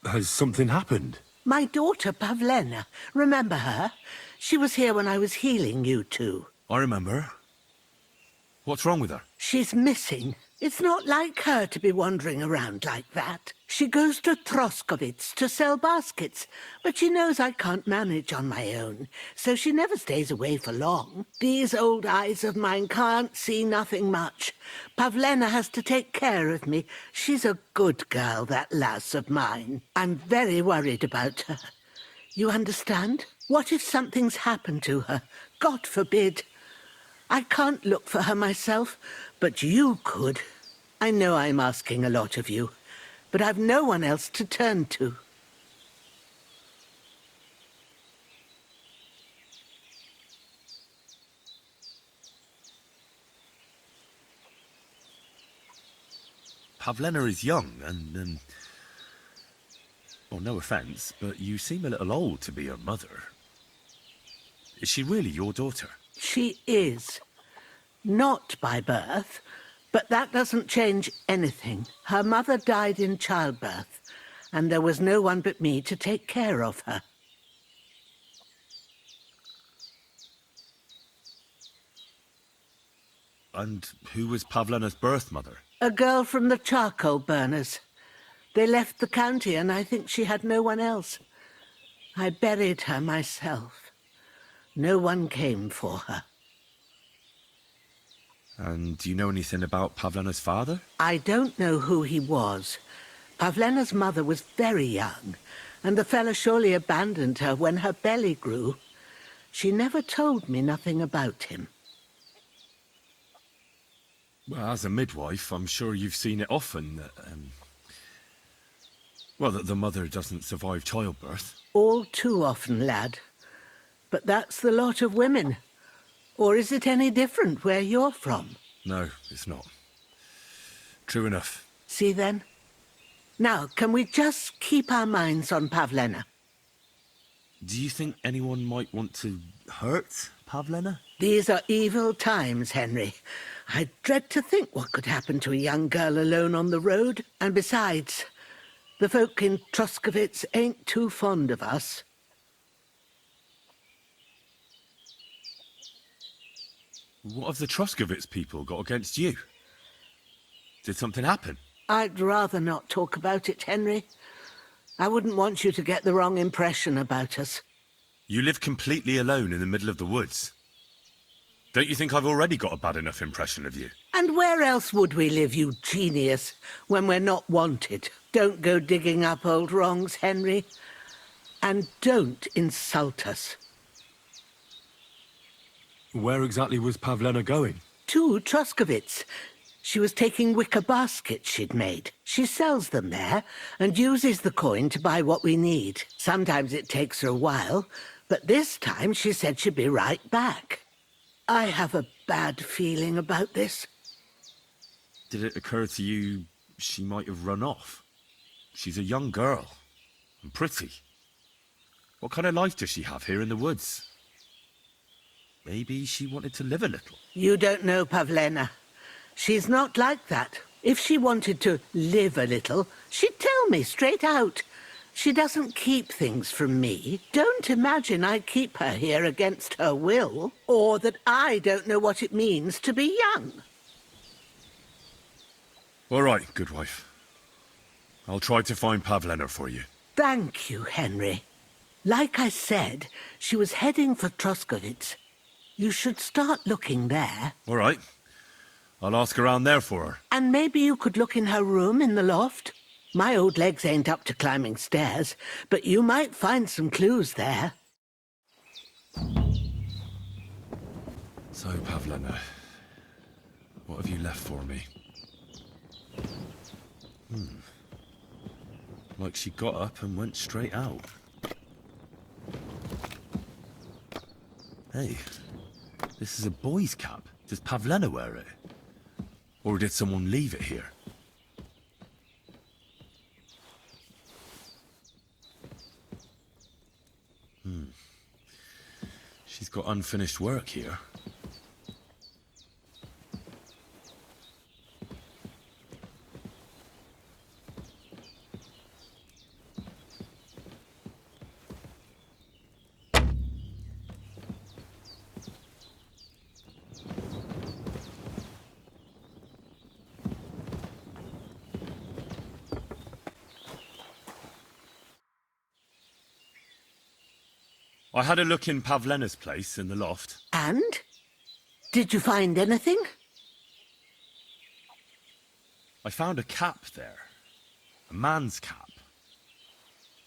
Has something happened? My daughter, Pavlena. Remember her? She was here when I was healing you two. I remember. What's wrong with her? She's missing. It's not like her to be wandering around like that. She goes to Troskovitz to sell baskets, but she knows I can't manage on my own, so she never stays away for long. These old eyes of mine can't see nothing much. Pavlena has to take care of me. She's a good girl, that lass of mine. I'm very worried about her. You understand? What if something's happened to her? God forbid. I can't look for her myself, but you could. I know I'm asking a lot of you, but I've no one else to turn to. Pavlena is young and, well, no offense, but you seem a little old to be her mother. Is she really your daughter? She is. Not by birth, but that doesn't change anything. Her mother died in childbirth, and there was no one but me to take care of her. And who was Pavlena's birth mother? A girl from the charcoal burners. They left the county, and I think she had no one else. I buried her myself. No one came for her. And do you know anything about Pavlena's father? I don't know who he was. Pavlena's mother was very young, and the fella surely abandoned her when her belly grew. She never told me nothing about him. Well, as a midwife, I'm sure you've seen it often that, well, that the mother doesn't survive childbirth. All too often, lad. But that's the lot of women. Or is it any different where you're from? No, it's not. True enough. See then? Now, can we just keep our minds on Pavlena? Do you think anyone might want to hurt Pavlena? These are evil times, Henry. I dread to think what could happen to a young girl alone on the road. And besides, the folk in Troskovitz ain't too fond of us. What have the Troskovitz people got against you? Did something happen? I'd rather not talk about it, Henry. I wouldn't want you to get the wrong impression about us. You live completely alone in the middle of the woods. Don't you think I've already got a bad enough impression of you? And where else would we live, you genius, when we're not wanted? Don't go digging up old wrongs, Henry. And don't insult us. Where exactly was Pavlena going? To Troskovitz. She was taking wicker baskets she'd made. She sells them there and uses the coin to buy what we need. Sometimes it takes her a while, but this time she said she'd be right back. I have a bad feeling about this. Did it occur to you she might have run off? She's a young girl and pretty. What kind of life does she have here in the woods? Maybe she wanted to live a little. You don't know Pavlena. She's not like that. If she wanted to live a little, she'd tell me straight out. She doesn't keep things from me. Don't imagine I keep her here against her will, or that I don't know what it means to be young. All right, good wife. I'll try to find Pavlena for you. Thank you, Henry. Like I said, she was heading for Troskovitz. You should start looking there. All right. I'll ask around there for her. And maybe you could look in her room in the loft. My old legs ain't up to climbing stairs, but you might find some clues there. So, Pavlena, what have you left for me? Like she got up and went straight out. Hey, this is a boy's cap. Does Pavlena wear it? Or did someone leave it here? She's got unfinished work here. I had a look in Pavlena's place in the loft. And? Did you find anything? I found a cap there. A man's cap.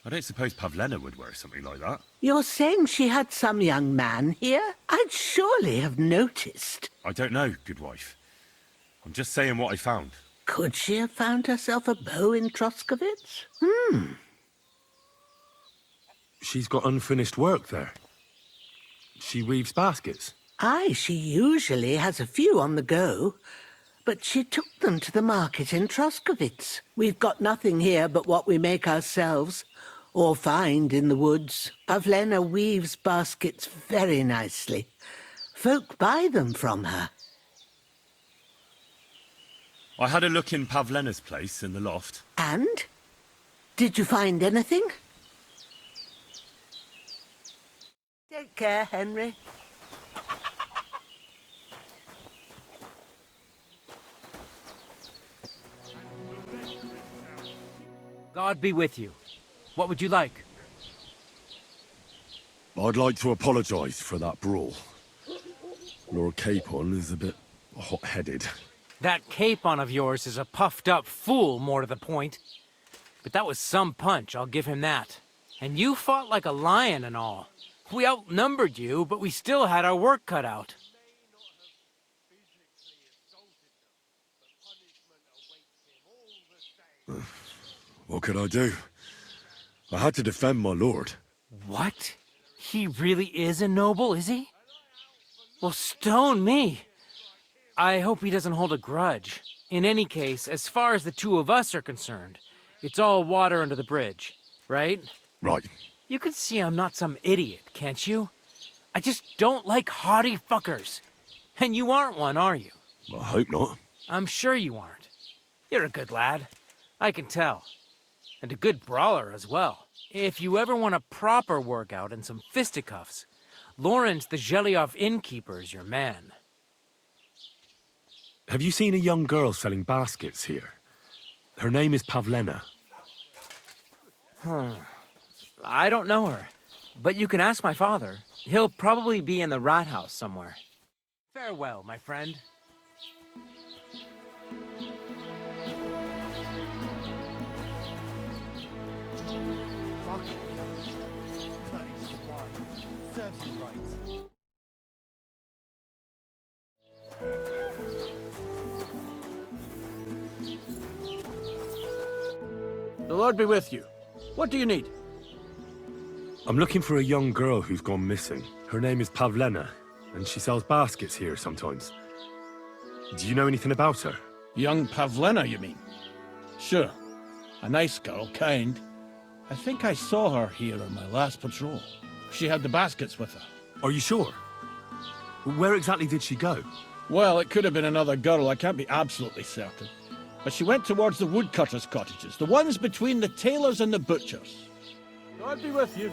I don't suppose Pavlena would wear something like that. You're saying she had some young man here? I'd surely have noticed. I don't know, good wife. I'm just saying what I found. Could she have found herself a beau in Troskovitz? She's got unfinished work there. She weaves baskets. Aye, she usually has a few on the go. But she took them to the market in Troskovitz. We've got nothing here but what we make ourselves, or find in the woods. Pavlena weaves baskets very nicely. Folk buy them from her. I had a look in Pavlena's place in the loft. And? Did you find anything? Take care, Henry. God be with you. What would you like? I'd like to apologise for that brawl. Lord Capon is a bit hot-headed. That Capon of yours is a puffed-up fool, more to the point. But that was some punch, I'll give him that. And you fought like a lion and all. We outnumbered you, but we still had our work cut out. What could I do? I had to defend my lord. What? He really is a noble, is he? Well, stone me. I hope he doesn't hold a grudge. In any case, as far as the two of us are concerned, it's all water under the bridge, right? Right. You can see I'm not some idiot, can't you? I just don't like haughty fuckers. And you aren't one, are you? I hope not. I'm sure you aren't. You're a good lad. I can tell. And a good brawler as well. If you ever want a proper workout and some fisticuffs, Lawrence the Zhelyov innkeeper is your man. Have you seen a young girl selling baskets here? Her name is Pavlena. I don't know her, but you can ask my father. He'll probably be in the rat house somewhere. Farewell, my friend. The Lord be with you. What do you need? I'm looking for a young girl who's gone missing. Her name is Pavlena, and she sells baskets here sometimes. Do you know anything about her? Young Pavlena, you mean? Sure. A nice girl, kind. I think I saw her here on my last patrol. She had the baskets with her. Are you sure? Where exactly did she go? Well, it could have been another girl, I can't be absolutely certain. But she went towards the woodcutters' cottages, the ones between the tailors and the butchers. God be with you.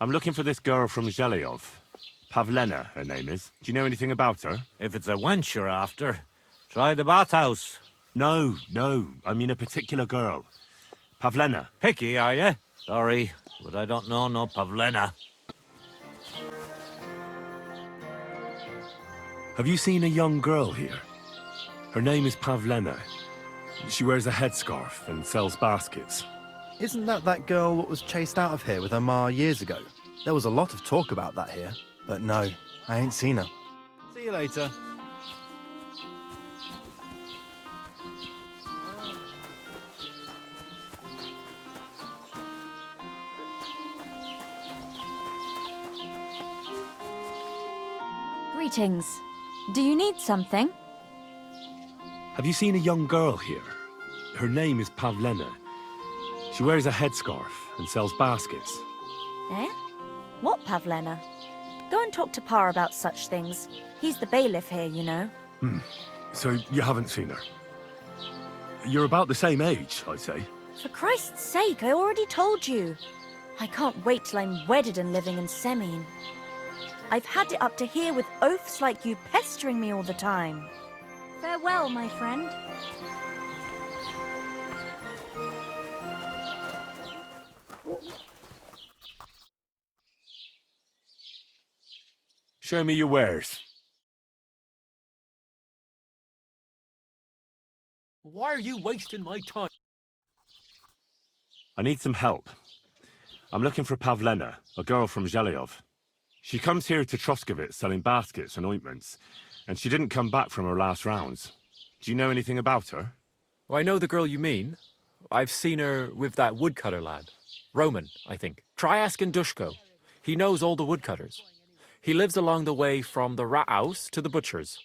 I'm looking for this girl from Zhelyov. Pavlena, her name is. Do you know anything about her? If it's a wench you're after, try the bathhouse. No, I mean a particular girl. Pavlena. Picky, are you? Sorry, but I don't know no Pavlena. Have you seen a young girl here? Her name is Pavlena. She wears a headscarf and sells baskets. Isn't that girl what was chased out of here with her ma years ago? There was a lot of talk about that here. But no, I ain't seen her. See you later. Greetings. Do you need something? Have you seen a young girl here? Her name is Pavlena. She wears a headscarf and sells baskets. Eh? What Pavlena? Go and talk to Pa about such things. He's the bailiff here, you know. So you haven't seen her? You're about the same age, I'd say. For Christ's sake, I already told you. I can't wait till I'm wedded and living in Semien. I've had it up to here with oafs like you pestering me all the time. Farewell, my friend. Show me your wares. Why are you wasting my time? I need some help. I'm looking for Pavlena, a girl from Zhelyov. She comes here to Troskovitz selling baskets and ointments, and she didn't come back from her last rounds. Do you know anything about her? I know the girl you mean. I've seen her with that woodcutter lad. Roman, I think. Try asking Dushko. He knows all the woodcutters. He lives along the way from the rat house to the butcher's.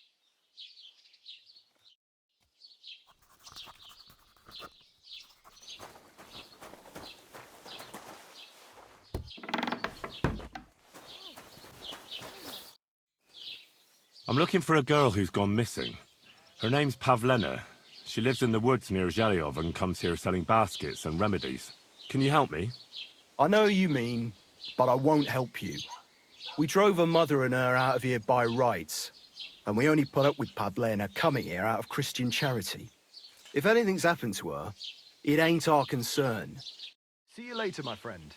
I'm looking for a girl who's gone missing. Her name's Pavlena. She lives in the woods near Zhelyov and comes here selling baskets and remedies. Can you help me? I know you mean, but I won't help you. We drove her mother and her out of here by rights, and we only put up with Pavlena coming here out of Christian charity. If anything's happened to her, it ain't our concern. See you later, my friend.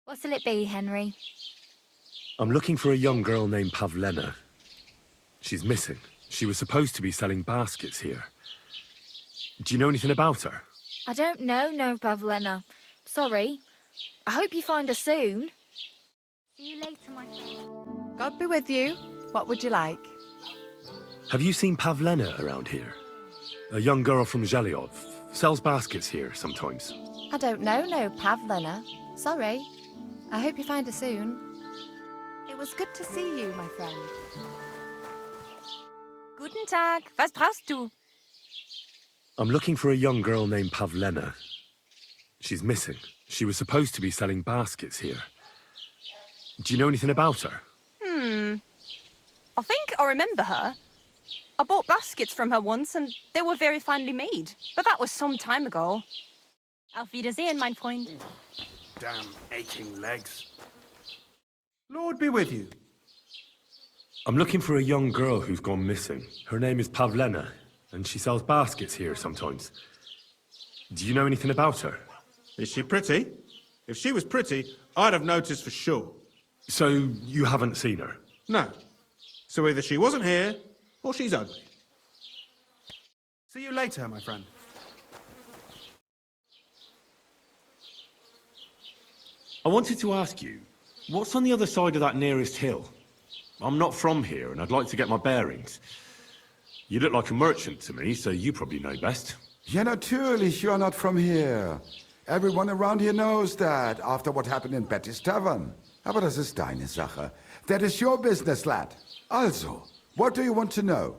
What'll it be, Henry? I'm looking for a young girl named Pavlena. She's missing. She was supposed to be selling baskets here. Do you know anything about her? I don't know, no, Pavlena. Sorry. I hope you find her soon. See you later, my friend. God be with you. What would you like? Have you seen Pavlena around here? A young girl from Zhelyov. Sells baskets here sometimes. I don't know, no, Pavlena. Sorry. I hope you find her soon. It was good to see you, my friend. Guten Tag. Was brauchst du? I'm looking for a young girl named Pavlena. She's missing. She was supposed to be selling baskets here. Do you know anything about her? I think I remember her. I bought baskets from her once and they were very finely made. But that was some time ago. Auf Wiedersehen, mein Freund. Damn aching legs. Lord be with you. I'm looking for a young girl who's gone missing. Her name is Pavlena, and she sells baskets here sometimes. Do you know anything about her? Is she pretty? If she was pretty, I'd have noticed for sure. So you haven't seen her? No. So either she wasn't here, or she's ugly. See you later, my friend. I wanted to ask you, what's on the other side of that nearest hill? I'm not from here, and I'd like to get my bearings. You look like a merchant to me, so you probably know best. Ja, natürlich, you're not from here. Everyone around here knows that, after what happened in Betty's Tavern. Aber das ist deine Sache. That is your business, lad. Also, what do you want to know?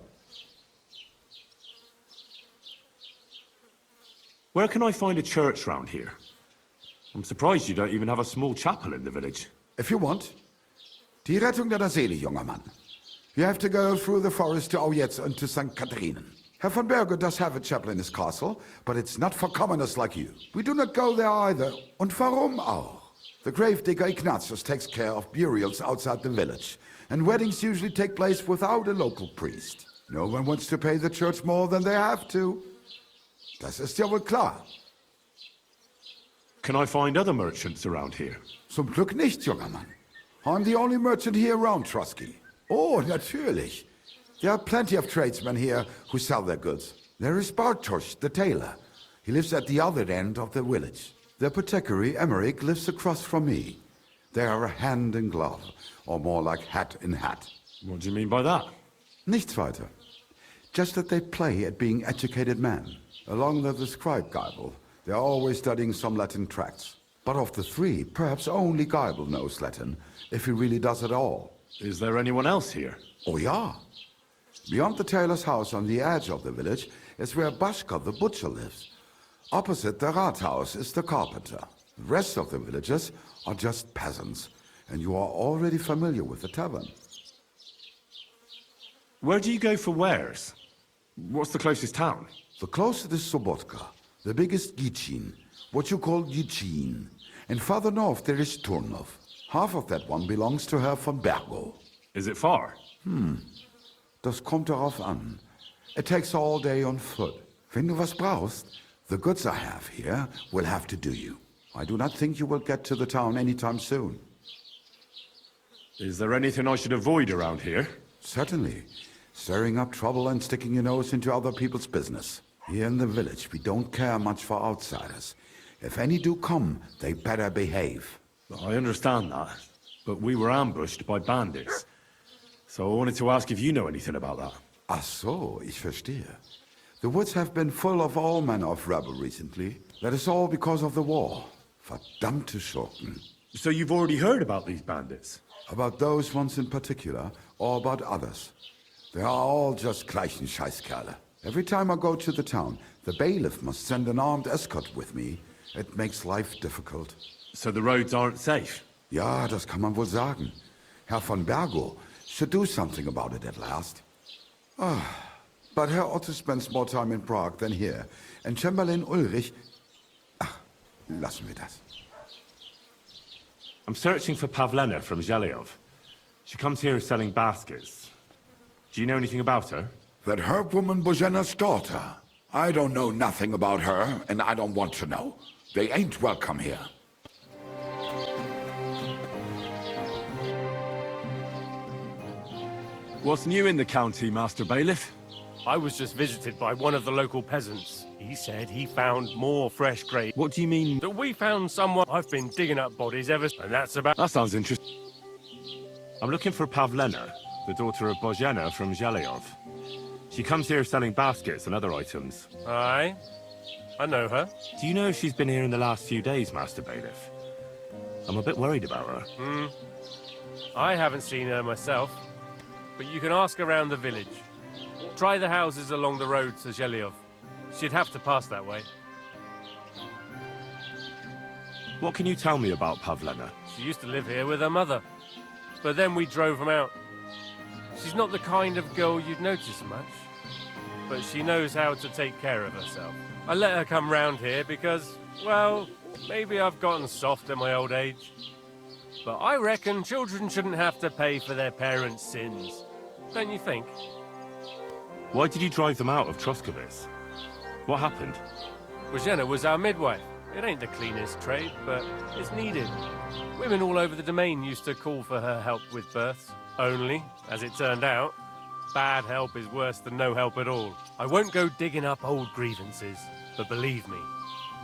Where can I find a church round here? I'm surprised you don't even have a small chapel in the village. If you want. Die Rettung deiner Seele, junger Mann. You have to go through the forest to Aujetz and to St. Catharinen. Herr von Berger does have a chapel in his castle, but it's not for commoners like you. We do not go there either. Und warum auch? The gravedigger Ignatius takes care of burials outside the village, and weddings usually take place without a local priest. No one wants to pay the church more than they have to. Das ist ja wohl klar. Can I find other merchants around here? Zum Glück nicht, junger Mann. I'm the only merchant here around Trotsky. Oh, natürlich. There are plenty of tradesmen here who sell their goods. There is Bartosz, the tailor. He lives at the other end of the village. The apothecary, Emmerich, lives across from me. They are hand in glove, or more like hat in hat. What do you mean by that? Nichts weiter. Just that they play at being educated men. Along with the scribe Geibel, they are always studying some Latin tracts. But of the three, perhaps only Geibel knows Latin, if he really does at all. Is there anyone else here? Oh, ja. Beyond the tailor's house on the edge of the village is where Bashka the butcher lives. Opposite the Rathaus is the carpenter. The rest of the villagers are just peasants, and you are already familiar with the tavern. Where do you go for wares? What's the closest town? The closest is Sobotka, the biggest Gichin, what you call Yichin. And further north there is Turnhof. Half of that one belongs to Herr von Bergo. Is it far? Das kommt darauf an. It takes all day on foot. Wenn du was brauchst, the goods I have here will have to do you. I do not think you will get to the town anytime soon. Is there anything I should avoid around here? Certainly. Stirring up trouble and sticking your nose into other people's business. Here in the village, we don't care much for outsiders. If any do come, they better behave. I understand that, but we were ambushed by bandits. So I wanted to ask if you know anything about that. Ach so, ich verstehe. The woods have been full of all manner of rebel recently. That is all because of the war. Verdammte Schurken. So you've already heard about these bandits? About those ones in particular, or about others. They are all just gleichen Scheißkerle. Every time I go to the town, the bailiff must send an armed escort with me. It makes life difficult. So the roads aren't safe? Ja, das kann man wohl sagen. Herr von Bergo should do something about it at last. But Herr Otto spends more time in Prague than here. And Chamberlain Ulrich... Ach, lassen wir das. I'm searching for Pavlena from Zhelyov. She comes here selling baskets. Do you know anything about her? That herb woman Božena's daughter. I don't know nothing about her, and I don't want to know. They ain't welcome here. What's new in the county, Master Bailiff? I was just visited by one of the local peasants. He said he found more fresh grain. What do you mean? That we found someone. I've been digging up bodies and that's about... That sounds interesting. I'm looking for Pavlena, the daughter of Bozhena from Zhelyov. She comes here selling baskets and other items. Aye, I know her. Do you know if she's been here in the last few days, Master Bailiff? I'm a bit worried about her. I haven't seen her myself, but you can ask around the village. Try the houses along the road to Zhelyov. She'd have to pass that way. What can you tell me about Pavlena? She used to live here with her mother, but then we drove them out. She's not the kind of girl you'd notice much, but she knows how to take care of herself. I let her come round here because, well, maybe I've gotten soft in my old age. But I reckon children shouldn't have to pay for their parents' sins. Don't you think? Why did you drive them out of Troskovitz? What happened? Bozhena was our midwife. It ain't the cleanest trade, but it's needed. Women all over the domain used to call for her help with births. Only, as it turned out, bad help is worse than no help at all. I won't go digging up old grievances, but believe me,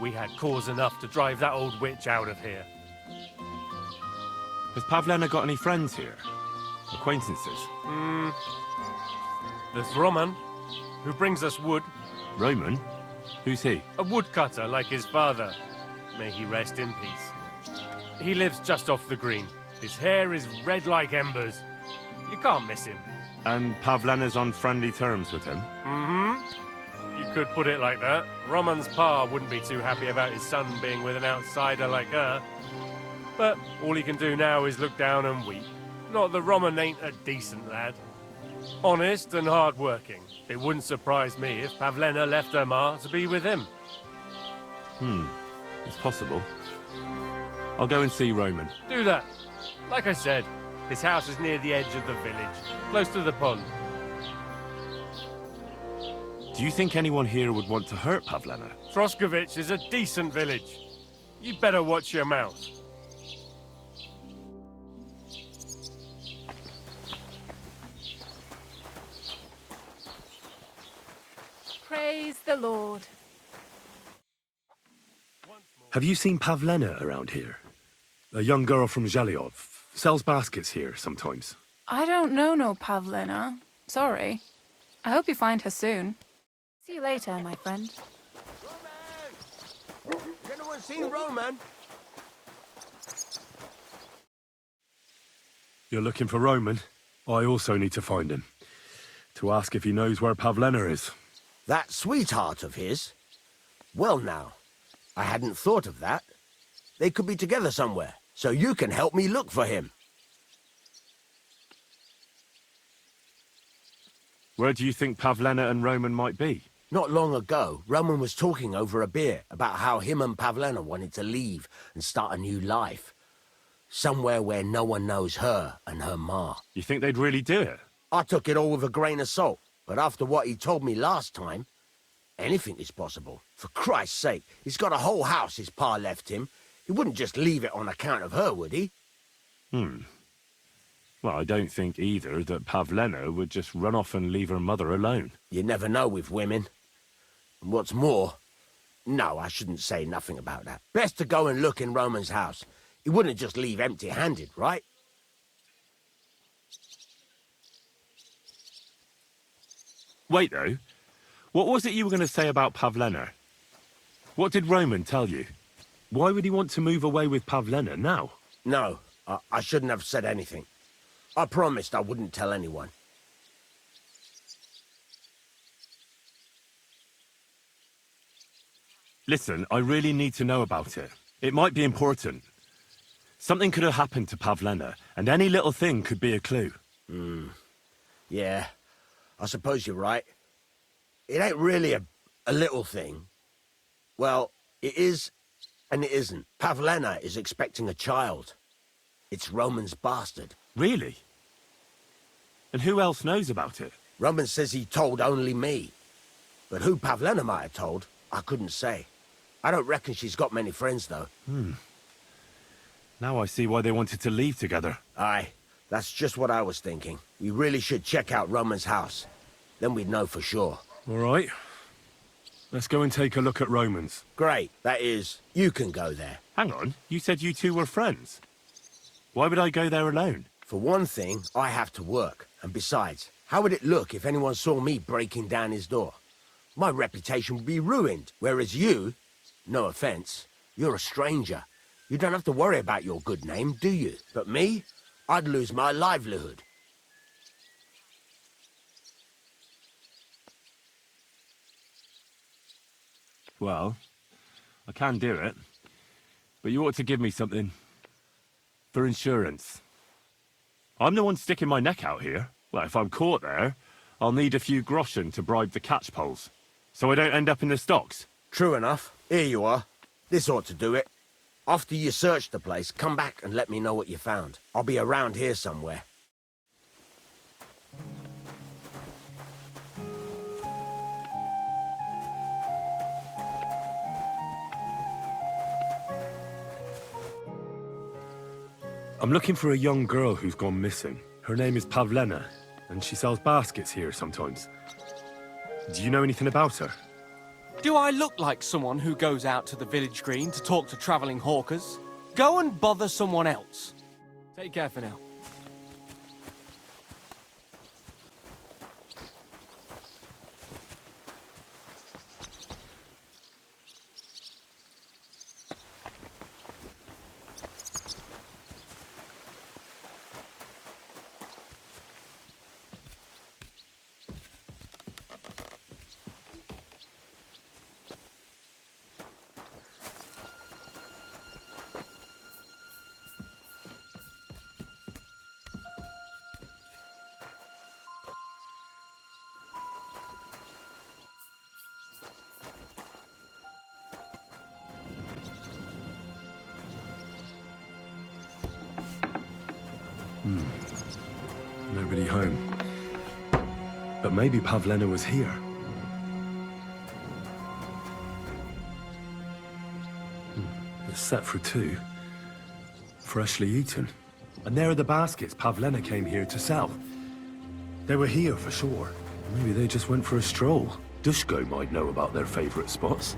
we had cause enough to drive that old witch out of here. Has Pavlena got any friends here? Acquaintances? There's Roman, who brings us wood. Roman? Who's he? A woodcutter like his father. May he rest in peace. He lives just off the green. His hair is red like embers. You can't miss him. And Pavlena's on friendly terms with him? You could put it like that. Roman's pa wouldn't be too happy about his son being with an outsider like her. But all he can do now is look down and weep. Not that Roman ain't a decent lad. Honest and hard-working. It wouldn't surprise me if Pavlena left her ma to be with him. It's possible. I'll go and see Roman. Do that. Like I said, his house is near the edge of the village, close to the pond. Do you think anyone here would want to hurt Pavlena? Troskovitz is a decent village. You'd better watch your mouth. Praise the Lord. Have you seen Pavlena around here? A young girl from Zhelyov. Sells baskets here sometimes. I don't know no Pavlena. Sorry. I hope you find her soon. See you later, my friend. Roman! Has anyone seen Roman? You're looking for Roman? I also need to find him. To ask if he knows where Pavlena is. That sweetheart of his? Well now, I hadn't thought of that. They could be together somewhere, so you can help me look for him. Where do you think Pavlena and Roman might be? Not long ago, Roman was talking over a beer about how him and Pavlena wanted to leave and start a new life. Somewhere where no one knows her and her ma. You think they'd really do it? I took it all with a grain of salt, but after what he told me last time, anything is possible. For Christ's sake, he's got a whole house his pa left him. He wouldn't just leave it on account of her, would he? Well, I don't think either that Pavlena would just run off and leave her mother alone. You never know with women. And what's more... No, I shouldn't say nothing about that. Best to go and look in Roman's house. He wouldn't just leave empty-handed, right? Wait, though. What was it you were going to say about Pavlena? What did Roman tell you? Why would he want to move away with Pavlena now? No, I shouldn't have said anything. I promised I wouldn't tell anyone. Listen, I really need to know about it. It might be important. Something could have happened to Pavlena, and any little thing could be a clue. Yeah, I suppose you're right. It ain't really a little thing. Well, it is and it isn't. Pavlena is expecting a child. It's Roman's bastard. Really? And who else knows about it? Roman says he told only me. But who Pavlena might have told, I couldn't say. I don't reckon she's got many friends, though. Now I see why they wanted to leave together. Aye, that's just what I was thinking. We really should check out Roman's house. Then we'd know for sure. All right. Let's go and take a look at Roman's. Great. That is, you can go there. Hang on, you said you two were friends. Why would I go there alone? For one thing, I have to work. And besides, how would it look if anyone saw me breaking down his door? My reputation would be ruined. Whereas you, no offense, you're a stranger. You don't have to worry about your good name, do you? But me, I'd lose my livelihood. Well, I can do it. But you ought to give me something. For insurance. I'm the one sticking my neck out here. Well, if I'm caught there, I'll need a few groschen to bribe the catchpoles. So I don't end up in the stocks. True enough. Here you are. This ought to do it. After you search the place, come back and let me know what you found. I'll be around here somewhere. I'm looking for a young girl who's gone missing. Her name is Pavlena, and she sells baskets here sometimes. Do you know anything about her? Do I look like someone who goes out to the village green to talk to travelling hawkers? Go and bother someone else. Take care for now. Nobody home. But maybe Pavlena was here. It's set for two. Freshly eaten. And there are the baskets Pavlena came here to sell. They were here for sure. Maybe they just went for a stroll. Dushko might know about their favorite spots.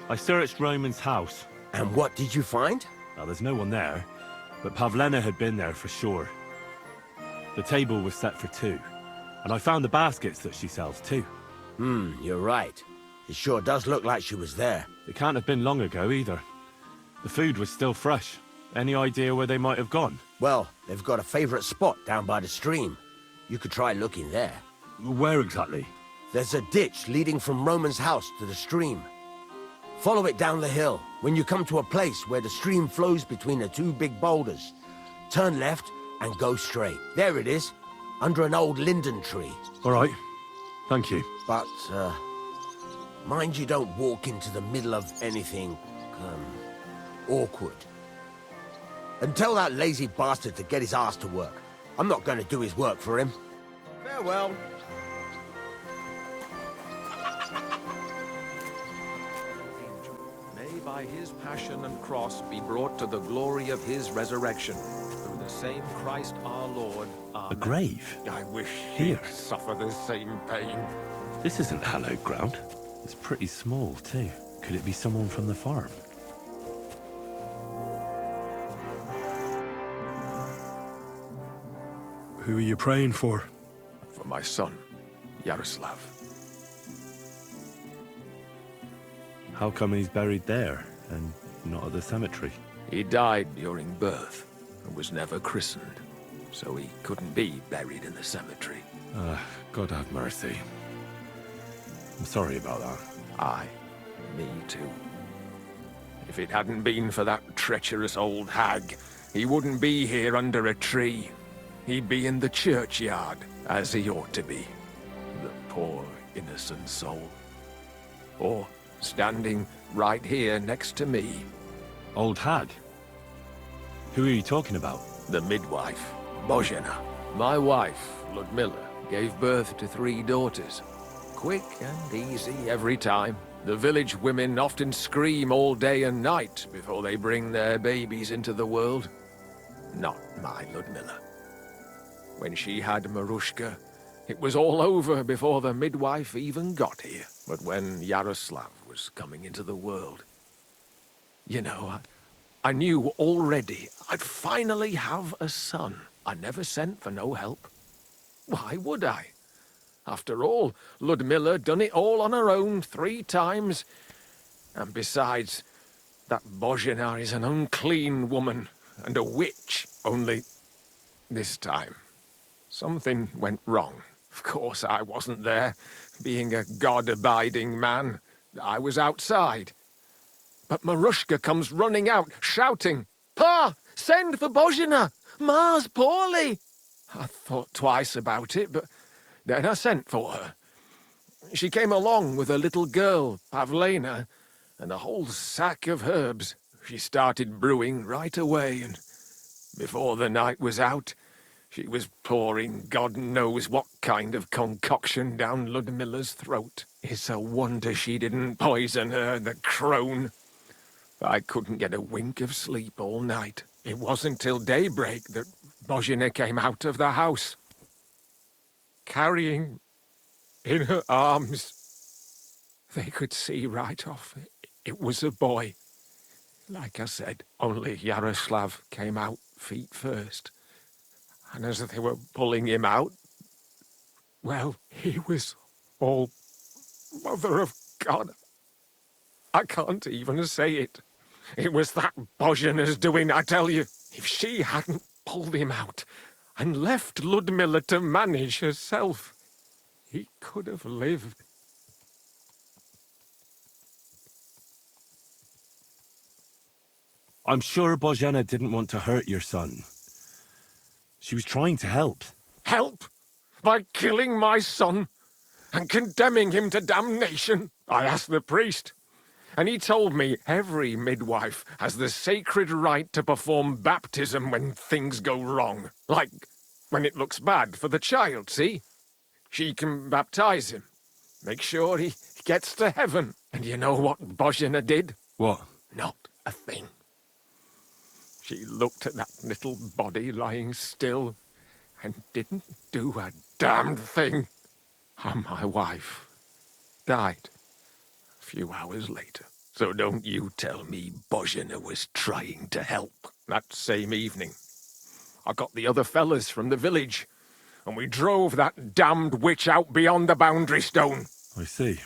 I searched Roman's house. And what did you find? Well, there's no one there, but Pavlena had been there for sure. The table was set for two, and I found the baskets that she sells too. You're right. It sure does look like she was there. It can't have been long ago either. The food was still fresh. Any idea where they might have gone? Well, they've got a favorite spot down by the stream. You could try looking there. Where exactly? There's a ditch leading from Roman's house to the stream. Follow it down the hill. When you come to a place where the stream flows between the two big boulders, turn left and go straight. There it is, under an old linden tree. All right. Thank you. But, mind you don't walk into the middle of anything, awkward. And tell that lazy bastard to get his ass to work. I'm not going to do his work for him. Farewell. May by his passion and cross be brought to the glory of his resurrection. Through the same Christ our Lord. Amen. A grave? I wish Here. he'd suffer the same pain. This isn't hallowed ground. It's pretty small, too. Could it be someone from the farm? Who are you praying for? For my son, Yaroslav. How come he's buried there and not at the cemetery? He died during birth and was never christened, so he couldn't be buried in the cemetery. God have mercy. I'm sorry about that. Aye, me too. If it hadn't been for that treacherous old hag, he wouldn't be here under a tree. He'd be in the churchyard, as he ought to be. The poor, innocent soul. Or standing right here next to me. Old hag? Who are you talking about? The midwife, Bozhena. My wife, Ludmilla, gave birth to 3 daughters. Quick and easy every time. The village women often scream all day and night before they bring their babies into the world. Not my Ludmilla. When she had Marushka, it was all over before the midwife even got here. But when Yaroslav was coming into the world, you know, I knew already I'd finally have a son. I never sent for no help. Why would I? After all, Ludmilla done it all on her own 3 times. And besides, that Bozhena is an unclean woman and a witch. Only this time, something went wrong. Of course, I wasn't there. Being a God-abiding man, I was outside. But Marushka comes running out, shouting, "Pa! Send for Bozhena! Ma's poorly!" I thought twice about it, but then I sent for her. She came along with a little girl, Pavlena, and a whole sack of herbs. She started brewing right away, and before the night was out, she was pouring God knows what kind of concoction down Ludmilla's throat. It's a wonder she didn't poison her, the crone. I couldn't get a wink of sleep all night. It wasn't till daybreak that Bozhena came out of the house, carrying in her arms. They could see right off it was a boy. Like I said, only Yaroslav came out feet first. And as they were pulling him out, well, he was all Mother of God. I can't even say it. It was that Bozhena's doing, I tell you. If she hadn't pulled him out and left Ludmilla to manage herself, he could have lived. I'm sure Bozhena didn't want to hurt your son. She was trying to help. Help? By killing my son and condemning him to damnation? I asked the priest, and he told me every midwife has the sacred right to perform baptism when things go wrong. Like when it looks bad for the child, see? She can baptize him, make sure he gets to heaven. And you know what Bozhena did? What? Not a thing. She looked at that little body lying still and didn't do a damned thing. And my wife died a few hours later. So don't you tell me Bozhena was trying to help. That same evening, I got the other fellas from the village, and we drove that damned witch out beyond the boundary stone. I see.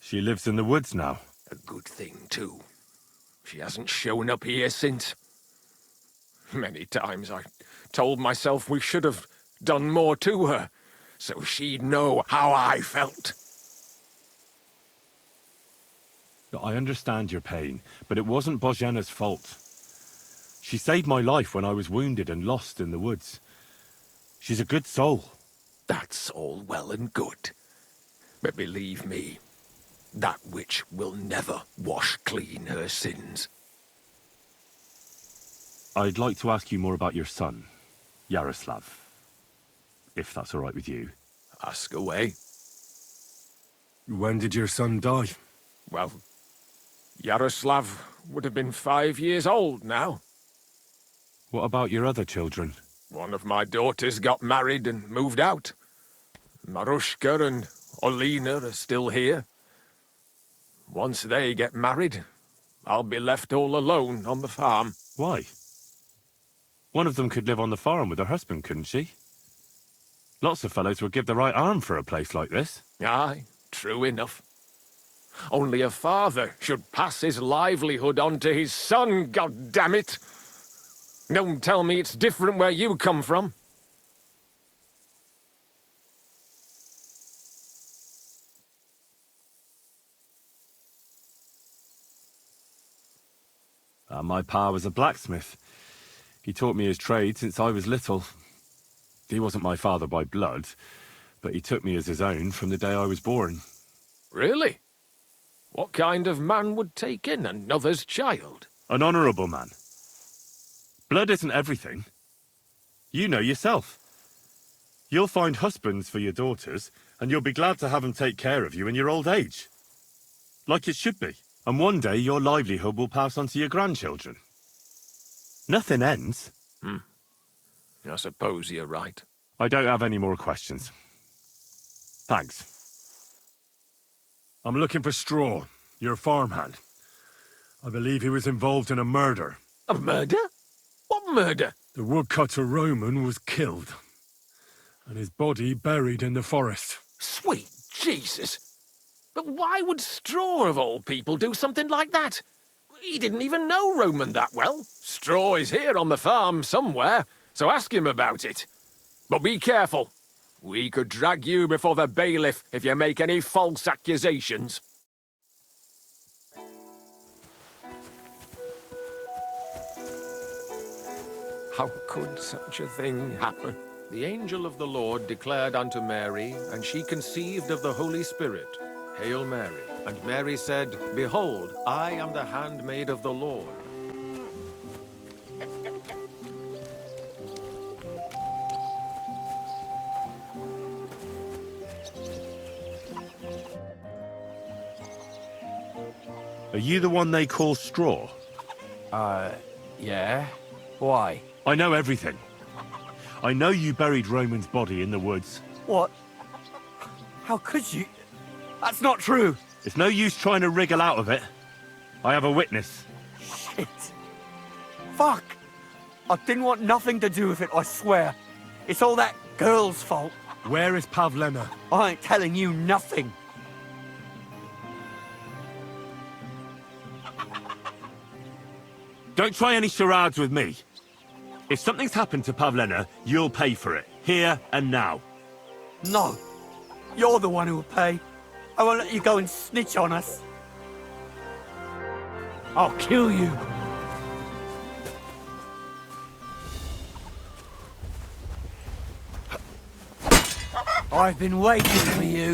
She lives in the woods now. A good thing, too. She hasn't shown up here since. Many times I told myself we should have done more to her, so she'd know how I felt. I understand your pain, but it wasn't Bozhena's fault. She saved my life when I was wounded and lost in the woods. She's a good soul. That's all well and good. But believe me, that witch will never wash clean her sins. I'd like to ask you more about your son, Yaroslav. If that's all right with you. Ask away. When did your son die? Well, Yaroslav would have been 5 years old now. What about your other children? One of my daughters got married and moved out. Marushka and Olina are still here. Once they get married, I'll be left all alone on the farm. Why? One of them could live on the farm with her husband, couldn't she? Lots of fellows would give the right arm for a place like this. Aye, true enough. Only a father should pass his livelihood on to his son, goddammit! Don't tell me it's different where you come from. My pa was a blacksmith. He taught me his trade since I was little. He wasn't my father by blood, but he took me as his own from the day I was born. Really? What kind of man would take in another's child? An honourable man. Blood isn't everything. You know yourself. You'll find husbands for your daughters, and you'll be glad to have them take care of you in your old age. Like it should be. And one day your livelihood will pass on to your grandchildren. Nothing ends. I suppose you're right. I don't have any more questions. Thanks. I'm looking for Straw, your farmhand. I believe he was involved in a murder. A murder? What murder? The woodcutter Roman was killed, and his body buried in the forest. Sweet Jesus! But why would Straw, of all people, do something like that? He didn't even know Roman that well. Straw is here on the farm somewhere, so ask him about it. But be careful. We could drag you before the bailiff if you make any false accusations. How could such a thing happen? The angel of the Lord declared unto Mary, and she conceived of the Holy Spirit. Hail Mary. And Mary said, Behold, I am the handmaid of the Lord. Are you the one they call Straw? Yeah? Why? I know everything. I know you buried Roman's body in the woods. What? How could you? That's not true. It's no use trying to wriggle out of it. I have a witness. Shit. Fuck. I didn't want nothing to do with it, I swear. It's all that girl's fault. Where is Pavlena? I ain't telling you nothing. Don't try any charades with me. If something's happened to Pavlena, you'll pay for it. Here and now. No. You're the one who will pay. I won't let you go and snitch on us. I'll kill you. I've been waiting for you.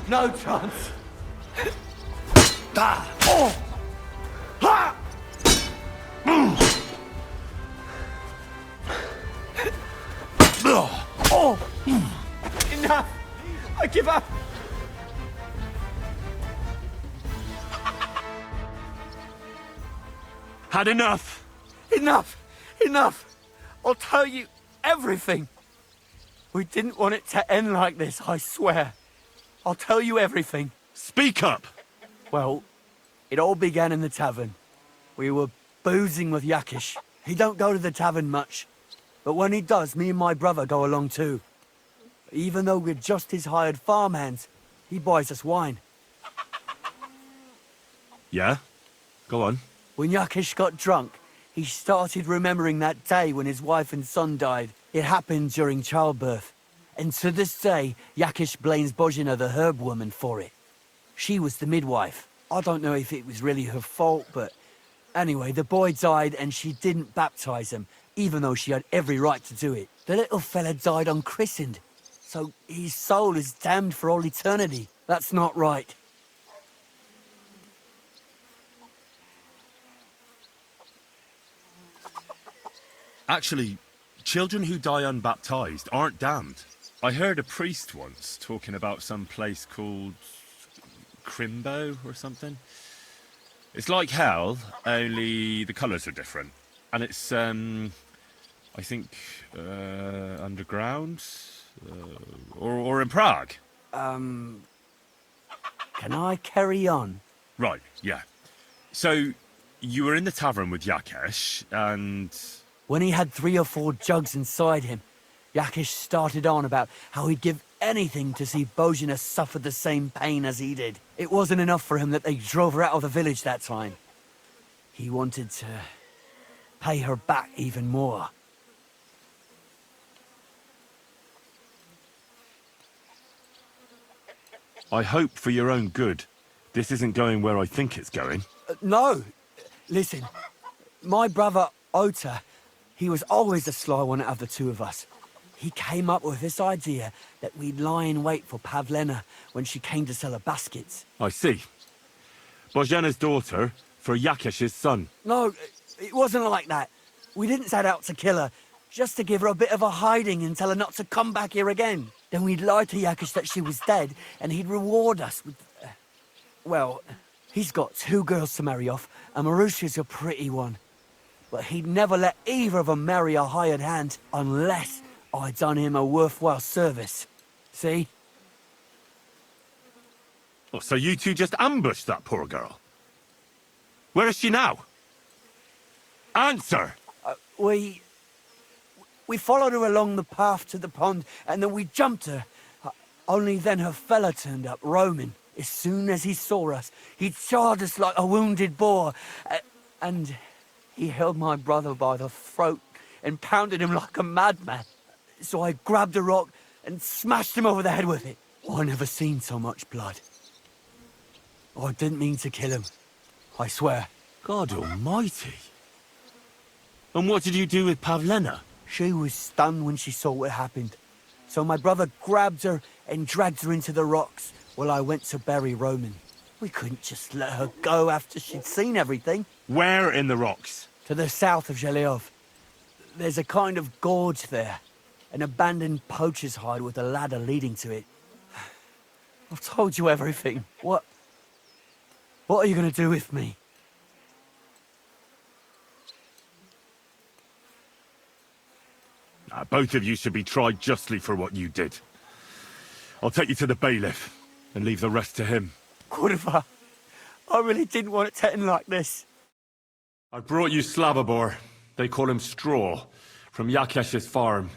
No chance. Enough! I give up! Had enough! Enough! Enough! I'll tell you everything. We didn't want it to end like this, I swear. I'll tell you everything. Speak up! Well, it all began in the tavern. We were boozing with Yakish. He don't go to the tavern much. But when he does, me and my brother go along too. Even though we're just his hired farmhands, he buys us wine. Yeah? Go on. When Yakish got drunk, he started remembering that day when his wife and son died. It happened during childbirth, and to this day, Yakish blames Bozhina the herb woman for it. She was the midwife. I don't know if it was really her fault, but anyway, the boy died and she didn't baptize him, even though she had every right to do it. The little fella died unchristened, so his soul is damned for all eternity. That's not right. Actually, children who die unbaptized aren't damned. I heard a priest once talking about some place called Crimbo or something. It's like hell, only the colours are different. And it's, I think, underground? Or in Prague. Can I carry on? Right, yeah. So, you were in the tavern with Yakesh, and... When he had 3 or 4 jugs inside him, Yakish started on about how he'd give anything to see Bozhina suffer the same pain as he did. It wasn't enough for him that they drove her out of the village that time. He wanted to pay her back even more. I hope for your own good, this isn't going where I think it's going. No! Listen, my brother Ota, he was always the sly one out of the two of us. He came up with this idea that we'd lie in wait for Pavlena when she came to sell her baskets. I see. Bozhena's daughter for Yakesh's son. No, it wasn't like that. We didn't set out to kill her, just to give her a bit of a hiding and tell her not to come back here again. Then we'd lie to Yakesh that she was dead, and he'd reward us with... well, he's got 2 girls to marry off, and Marusha's a pretty one. But he'd never let either of them marry a hired hand unless I'd done him a worthwhile service. See? Oh, so you two just ambushed that poor girl? Where is she now? Answer! We followed her along the path to the pond, and then we jumped her. Only then her fella turned up, Roman. As soon as he saw us, he charged us like a wounded boar. And he held my brother by the throat and pounded him like a madman. So I grabbed a rock and smashed him over the head with it. I never seen so much blood. I didn't mean to kill him, I swear. God almighty. And what did you do with Pavlena? She was stunned when she saw what happened. So my brother grabbed her and dragged her into the rocks while I went to bury Roman. We couldn't just let her go after she'd seen everything. Where in the rocks? To the south of Zheleov. There's a kind of gorge there. An abandoned poacher's hide with a ladder leading to it. I've told you everything. What are you going to do with me? Both of you should be tried justly for what you did. I'll take you to the bailiff and leave the rest to him. Kurva, I really didn't want it to end like this. I brought you Slavobor. They call him Straw, from Yakesh's farm.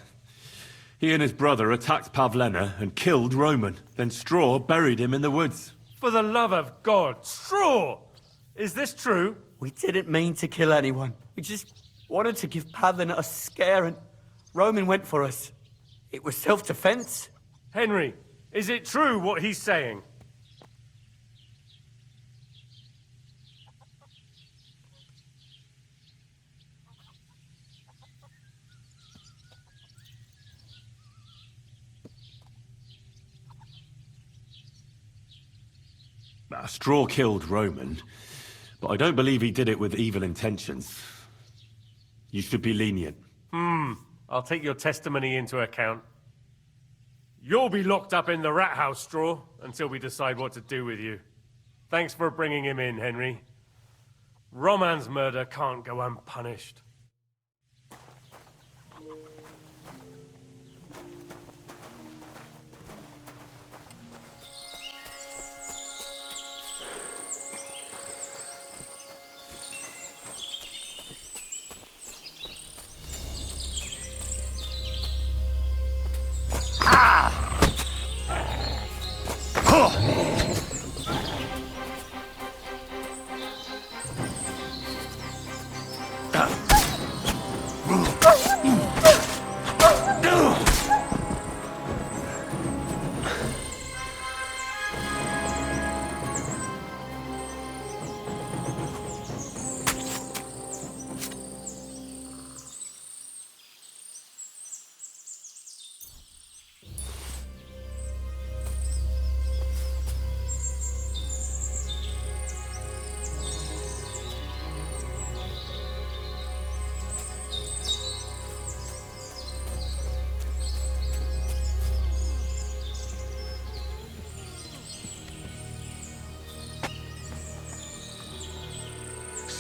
He and his brother attacked Pavlena and killed Roman. Then Straw buried him in the woods. For the love of God, Straw! Is this true? We didn't mean to kill anyone. We just wanted to give Pavlena a scare, and Roman went for us. It was self-defense. Henry, is it true what he's saying? Straw killed Roman, but I don't believe he did it with evil intentions. You should be lenient. I'll take your testimony into account. You'll be locked up in the rat house, Straw, until we decide what to do with you. Thanks for bringing him in, Henry. Roman's murder can't go unpunished.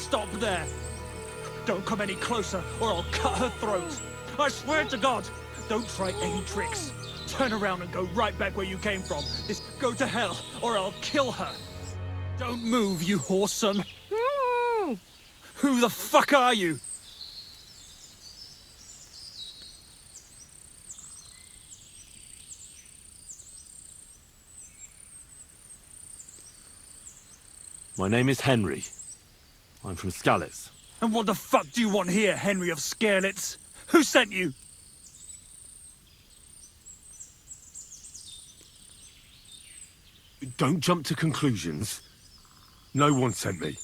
Stop there! Don't come any closer, or I'll cut her throat! I swear to God! Don't try any tricks! Turn around and go right back where you came from. Just go to hell, or I'll kill her! Don't move, you whoreson! Who the fuck are you? My name is Henry. I'm from Skalitz. And what the fuck do you want here, Henry of Skalitz? Who sent you? Don't jump to conclusions. No one sent me.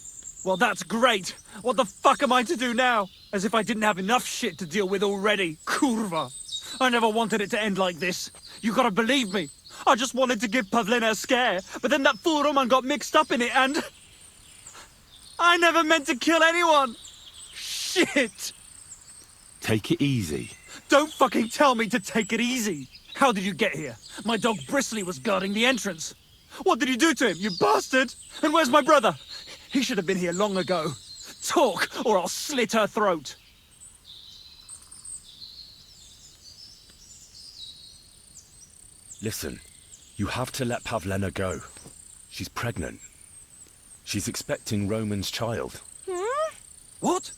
Well, that's great. What the fuck am I to do now? As if I didn't have enough shit to deal with already. Kurva. I never wanted it to end like this. You gotta believe me. I just wanted to give Pavlena a scare, but then that fool Roman got mixed up in it and... I never meant to kill anyone! Shit! Take it easy. Don't fucking tell me to take it easy! How did you get here? My dog Bristly was guarding the entrance. What did you do to him, you bastard? And where's my brother? He should have been here long ago. Talk, or I'll slit her throat. Listen, you have to let Pavlena go. She's pregnant. She's expecting Roman's child. What?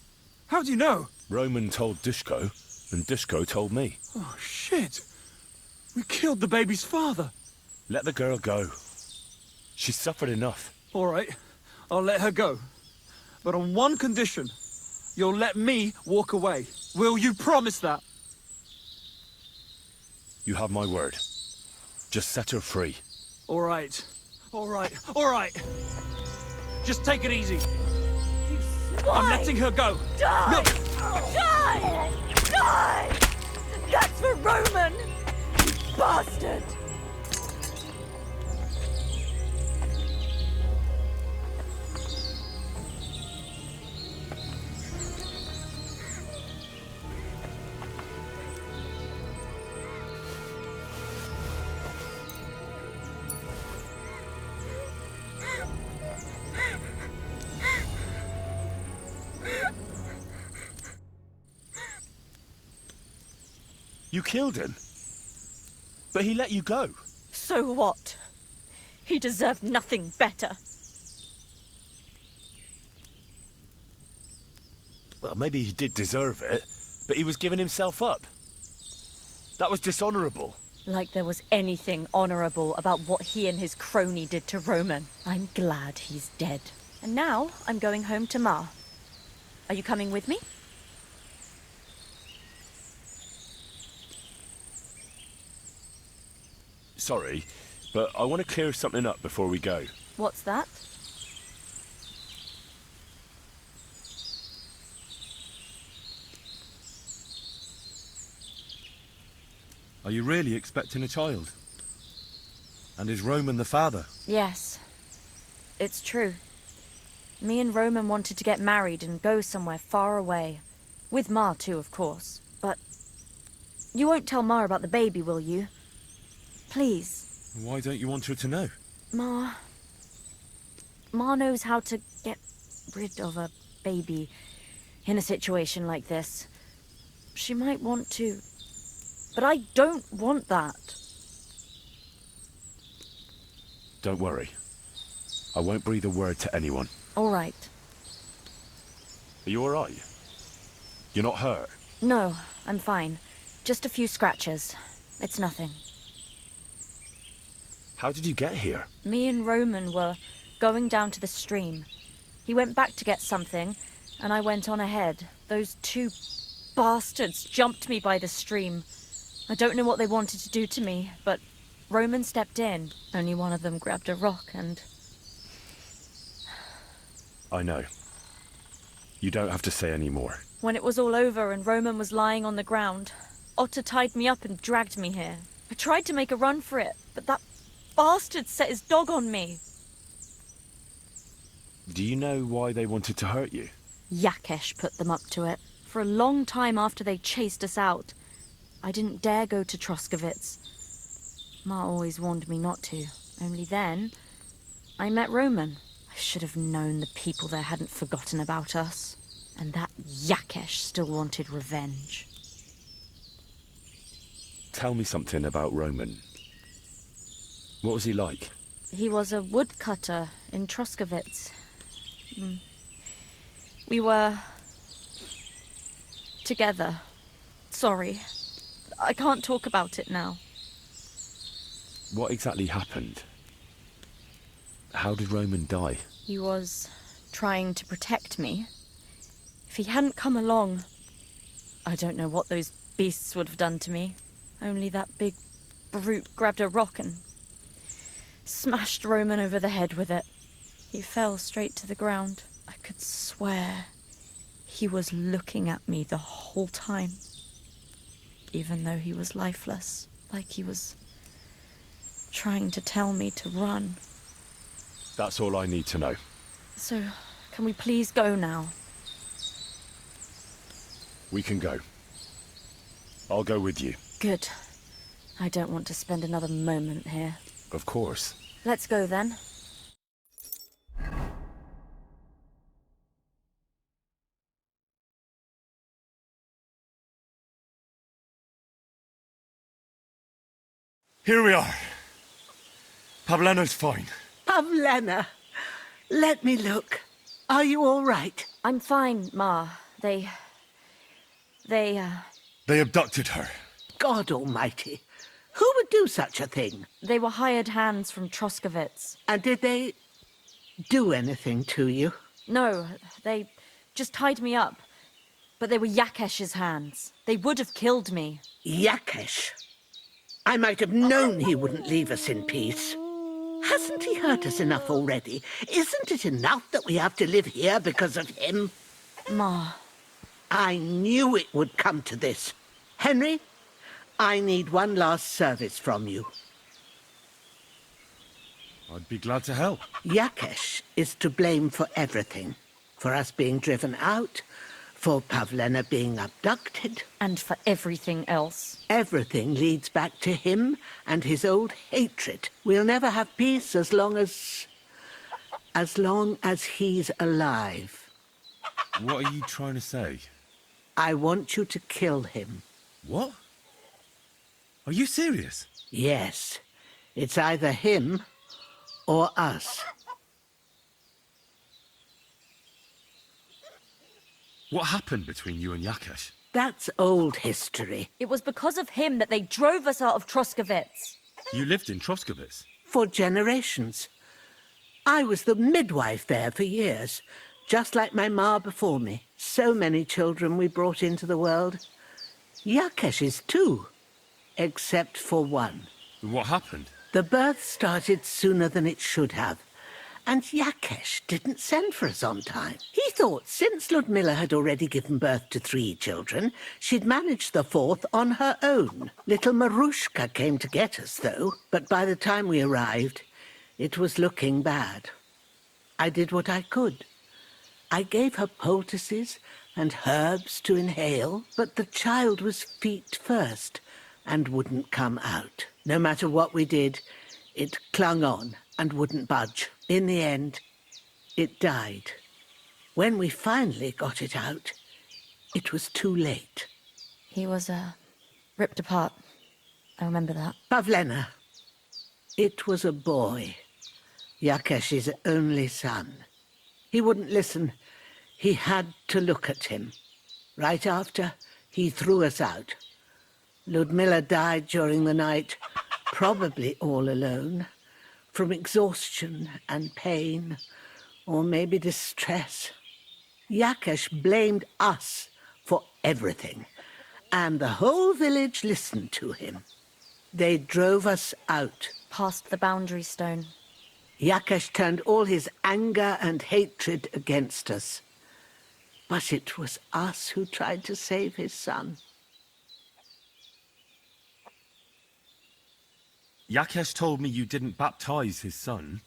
How do you know? Roman told Dushko, and Dushko told me. Oh, shit. We killed the baby's father. Let the girl go. She's suffered enough. All right, I'll let her go. But on one condition. You'll let me walk away. Will you promise that? You have my word. Just set her free. All right. All right. All right. Just take it easy. I'm letting her go. Die! Look. Die! Die! That's for Roman! You bastard! You killed him. But he let you go. So what? He deserved nothing better. Well, maybe he did deserve it, but he was giving himself up. That was dishonorable. Like there was anything honorable about what he and his crony did to Roman. I'm glad he's dead. And now I'm going home to Ma. Are you coming with me? Sorry, but I want to clear something up before we go. What's that? Are you really expecting a child? And is Roman the father? Yes. It's true. Me and Roman wanted to get married and go somewhere far away. With Ma too, of course. But you won't tell Ma about the baby, will you? Please. Why don't you want her to know? Ma knows how to get rid of a baby in a situation like this. She might want to, but I don't want that. Don't worry. I won't breathe a word to anyone. All right. Are you all right? You're not hurt? No, I'm fine. Just a few scratches. It's nothing. How did you get here? Me and Roman were going down to the stream. He went back to get something, and I went on ahead. Those two bastards jumped me by the stream. I don't know what they wanted to do to me, but Roman stepped in. Only one of them grabbed a rock and... I know. You don't have to say any more. When it was all over and Roman was lying on the ground, Otter tied me up and dragged me here. I tried to make a run for it, but that bastard set his dog on me. Do you know why they wanted to hurt you? Yakesh put them up to it. For a long time after they chased us out, I didn't dare go to Troskovitz. Ma always warned me not to. Only then, I met Roman. I should have known the people there hadn't forgotten about us. And that Yakesh still wanted revenge. Tell me something about Roman. What was he like? He was a woodcutter in Troskovitz. We were... together. Sorry. I can't talk about it now. What exactly happened? How did Roman die? He was trying to protect me. If he hadn't come along, I don't know what those beasts would have done to me. Only that big brute grabbed a rock and smashed Roman over the head with it. He fell straight to the ground. I could swear he was looking at me the whole time, even though he was lifeless, like he was trying to tell me to run. That's all I need to know. So, can we please go now? We can go. I'll go with you. Good. I don't want to spend another moment here. Of course. Let's go then. Here we are. Pavleno's fine. Pavlena, let me look. Are you all right? I'm fine, Ma. They They abducted her. God almighty. Who would do such a thing? They were hired hands from Troskovitz. And did they do anything to you? No, they just tied me up. But they were Yakesh's hands. They would have killed me. Yakesh? I might have known he wouldn't leave us in peace. Hasn't he hurt us enough already? Isn't it enough that we have to live here because of him? Ma. I knew it would come to this. Henry, I need one last service from you. I'd be glad to help. Yakesh is to blame for everything. For us being driven out, for Pavlena being abducted. And for everything else. Everything leads back to him and his old hatred. We'll never have peace as long as he's alive. What are you trying to say? I want you to kill him. What? Are you serious? Yes. It's either him or us. What happened between you and Yakesh? That's old history. It was because of him that they drove us out of Troskovitz. You lived in Troskovitz? For generations. I was the midwife there for years, just like my ma before me. So many children we brought into the world. Yakesh's too, except for one. What happened? The birth started sooner than it should have. And Yakesh didn't send for us on time. He thought since Ludmilla had already given birth to 3 children, she'd manage the 4th on her own. Little Marushka came to get us, though, but by the time we arrived, it was looking bad. I did what I could. I gave her poultices and herbs to inhale, but the child was feet first and wouldn't come out. No matter what we did, it clung on and wouldn't budge. In the end, it died. When we finally got it out, it was too late. He was, ripped apart. I remember that. Pavlena. It was a boy. Yakesh's only son. He wouldn't listen. He had to look at him. Right after, he threw us out. Ludmilla died during the night, probably all alone. From exhaustion and pain, or maybe distress. Yakesh blamed us for everything, and the whole village listened to him. They drove us out. Past the boundary stone. Yakesh turned all his anger and hatred against us. But it was us who tried to save his son. Yakesh told me you didn't baptize his son,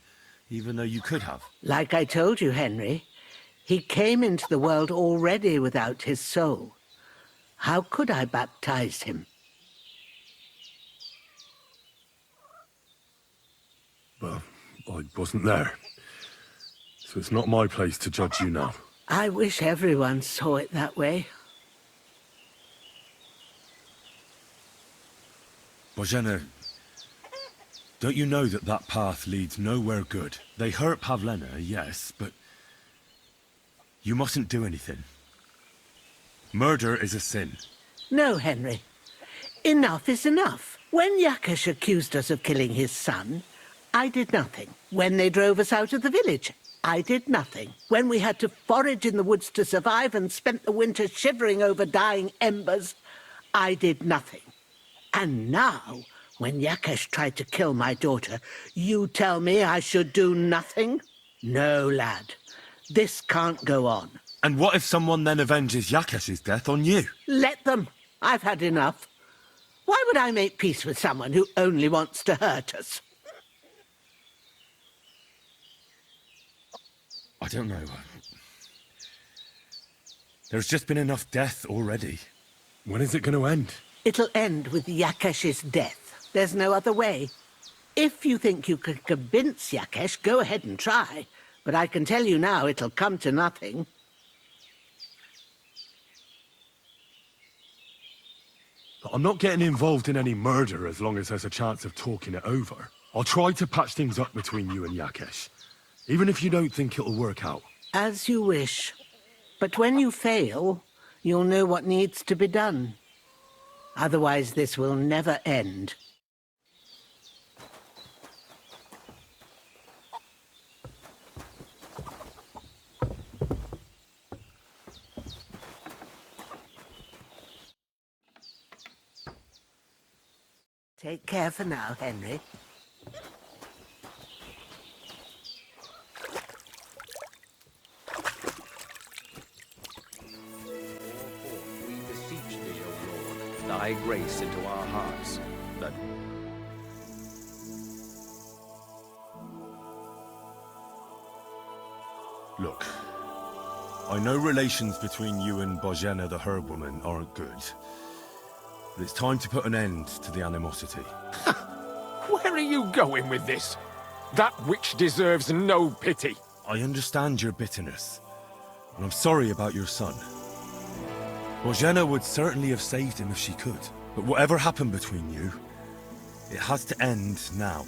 even though you could have. Like I told you, Henry, he came into the world already without his soul. How could I baptize him? Well, I wasn't there. So it's not my place to judge you now. I wish everyone saw it that way. Bozhena, don't you know that that path leads nowhere good? They hurt Pavlena, yes, but you mustn't do anything. Murder is a sin. No, Henry. Enough is enough. When Yakesh accused us of killing his son, I did nothing. When they drove us out of the village, I did nothing. When we had to forage in the woods to survive and spent the winter shivering over dying embers, I did nothing. And now, when Yakesh tried to kill my daughter, you tell me I should do nothing? No, lad. This can't go on. And what if someone then avenges Yakesh's death on you? Let them. I've had enough. Why would I make peace with someone who only wants to hurt us? I don't know. There's just been enough death already. When is it going to end? It'll end with Yakesh's death. There's no other way. If you think you can convince Yakesh, go ahead and try. But I can tell you now, it'll come to nothing. I'm not getting involved in any murder as long as there's a chance of talking it over. I'll try to patch things up between you and Yakesh, even if you don't think it'll work out. As you wish. But when you fail, you'll know what needs to be done. Otherwise, this will never end. Take care for now, Henry. We beseech thee, O Lord, thy grace into our hearts, that... Look, I know relations between you and Bozhena the herb-woman aren't good. But it's time to put an end to the animosity. Where are you going with this? That witch deserves no pity. I understand your bitterness, and I'm sorry about your son. Bozhena would certainly have saved him if she could. But whatever happened between you, it has to end now.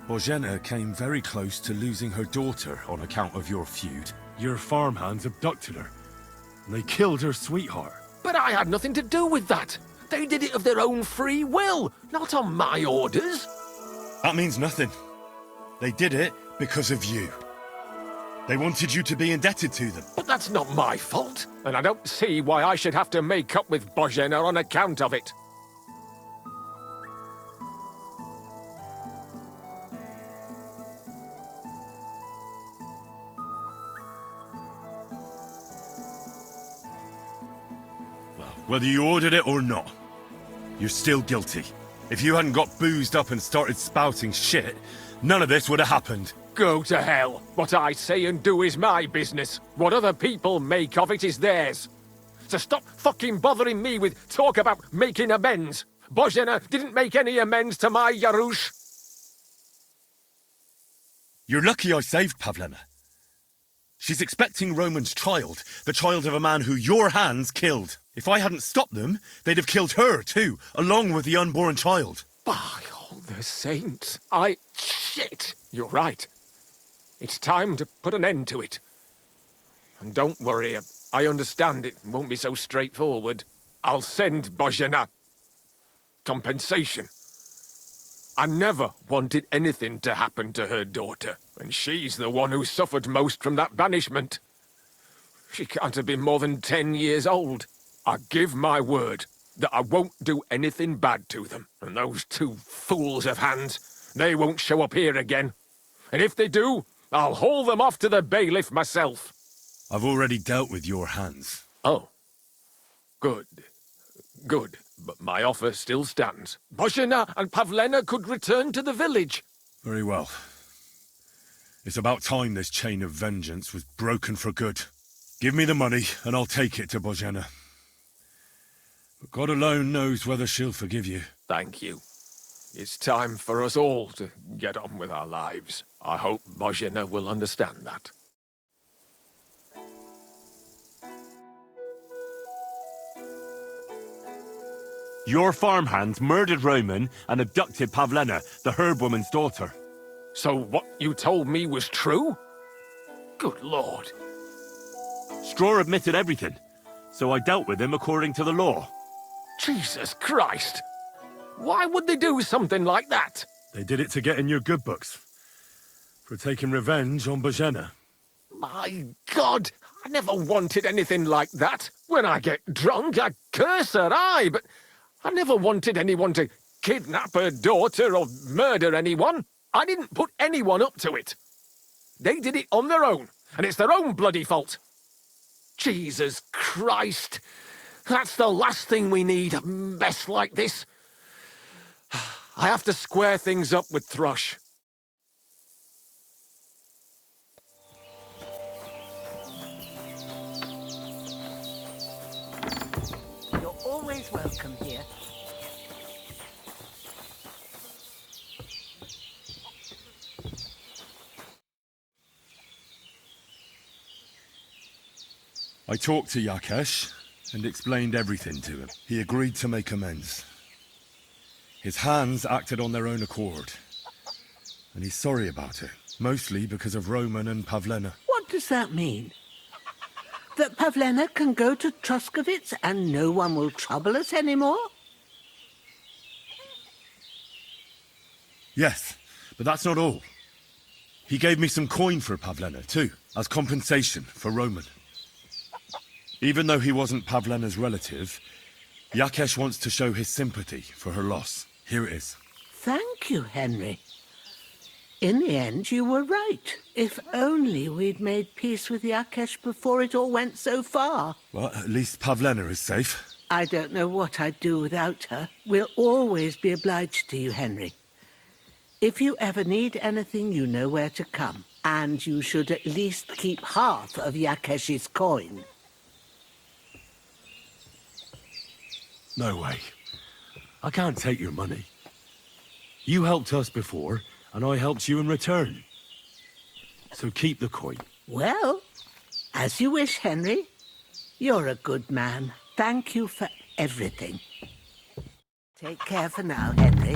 Bozhena came very close to losing her daughter on account of your feud. Your farmhands abducted her, and they killed her sweetheart. But I had nothing to do with that. They did it of their own free will, not on my orders. That means nothing. They did it because of you. They wanted you to be indebted to them. But that's not my fault, and I don't see why I should have to make up with Bozhena on account of it. Whether you ordered it or not, you're still guilty. If you hadn't got boozed up and started spouting shit, none of this would have happened. Go to hell. What I say and do is my business. What other people make of it is theirs. So stop fucking bothering me with talk about making amends. Bozhena didn't make any amends to my Yarush. You're lucky I saved Pavlena. She's expecting Roman's child, the child of a man who your hands killed. If I hadn't stopped them, they'd have killed her too, along with the unborn child. By all the saints, Shit! You're right. It's time to put an end to it. And don't worry, I understand it won't be so straightforward. I'll send Bozhena compensation. I never wanted anything to happen to her daughter, and she's the one who suffered most from that banishment. She can't have been more than 10 years old. I give my word that I won't do anything bad to them, and those two fools of hands, they won't show up here again. And if they do, I'll haul them off to the bailiff myself. I've already dealt with your hands. Oh. Good. Good. But my offer still stands. Bozhena and Pavlena could return to the village. Very well. It's about time this chain of vengeance was broken for good. Give me the money, and I'll take it to Bozhena. But God alone knows whether she'll forgive you. Thank you. It's time for us all to get on with our lives. I hope Bozhena will understand that. Your farmhands murdered Roman and abducted Pavlena, the herb woman's daughter. So what you told me was true? Good Lord. Straw admitted everything, so I dealt with him according to the law. Jesus Christ! Why would they do something like that? They did it to get in your good books. For taking revenge on Bozhena. My God! I never wanted anything like that. When I get drunk, I curse her, aye, but I never wanted anyone to kidnap her daughter or murder anyone. I didn't put anyone up to it. They did it on their own, and it's their own bloody fault. Jesus Christ! That's the last thing we need, a mess like this. I have to square things up with Thrush. You're always welcome here. I talked to Yakesh and explained everything to him. He agreed to make amends. His hands acted on their own accord. And he's sorry about it, mostly because of Roman and Pavlena. What does that mean? That Pavlena can go to Troskovitz and no one will trouble us anymore? Yes, but that's not all. He gave me some coin for Pavlena, too, as compensation for Roman. Even though he wasn't Pavlena's relative, Yakesh wants to show his sympathy for her loss. Here it is. Thank you, Henry. In the end, you were right. If only we'd made peace with Yakesh before it all went so far. Well, at least Pavlena is safe. I don't know what I'd do without her. We'll always be obliged to you, Henry. If you ever need anything, you know where to come. And you should at least keep half of Yakesh's coin. No way. I can't take your money. You helped us before, and I helped you in return. So keep the coin. Well, as you wish, Henry. You're a good man. Thank you for everything. Take care for now, Henry.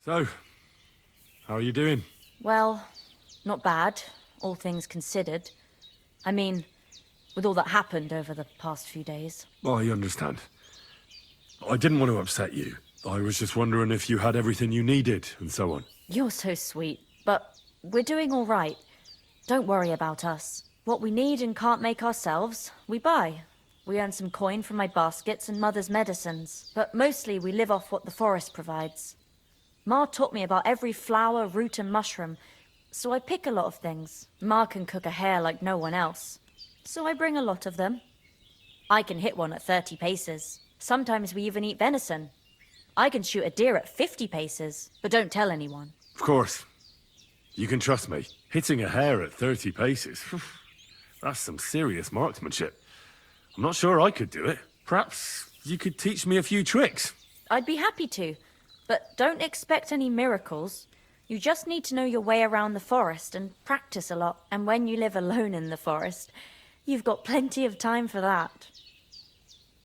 So, how are you doing? Well, not bad, all things considered. I mean, with all that happened over the past few days. I understand. I didn't want to upset you. I was just wondering if you had everything you needed, and so on. You're so sweet, but we're doing all right. Don't worry about us. What we need and can't make ourselves, we buy. We earn some coin from my baskets and Mother's medicines, but mostly we live off what the forest provides. Ma taught me about every flower, root and mushroom, so I pick a lot of things. Ma can cook a hare like no one else, so I bring a lot of them. I can hit one at 30 paces. Sometimes we even eat venison. I can shoot a deer at 50 paces, but don't tell anyone. Of course. You can trust me. Hitting a hare at 30 paces. That's some serious marksmanship. I'm not sure I could do it. Perhaps you could teach me a few tricks. I'd be happy to, but don't expect any miracles. You just need to know your way around the forest and practice a lot. And when you live alone in the forest, you've got plenty of time for that.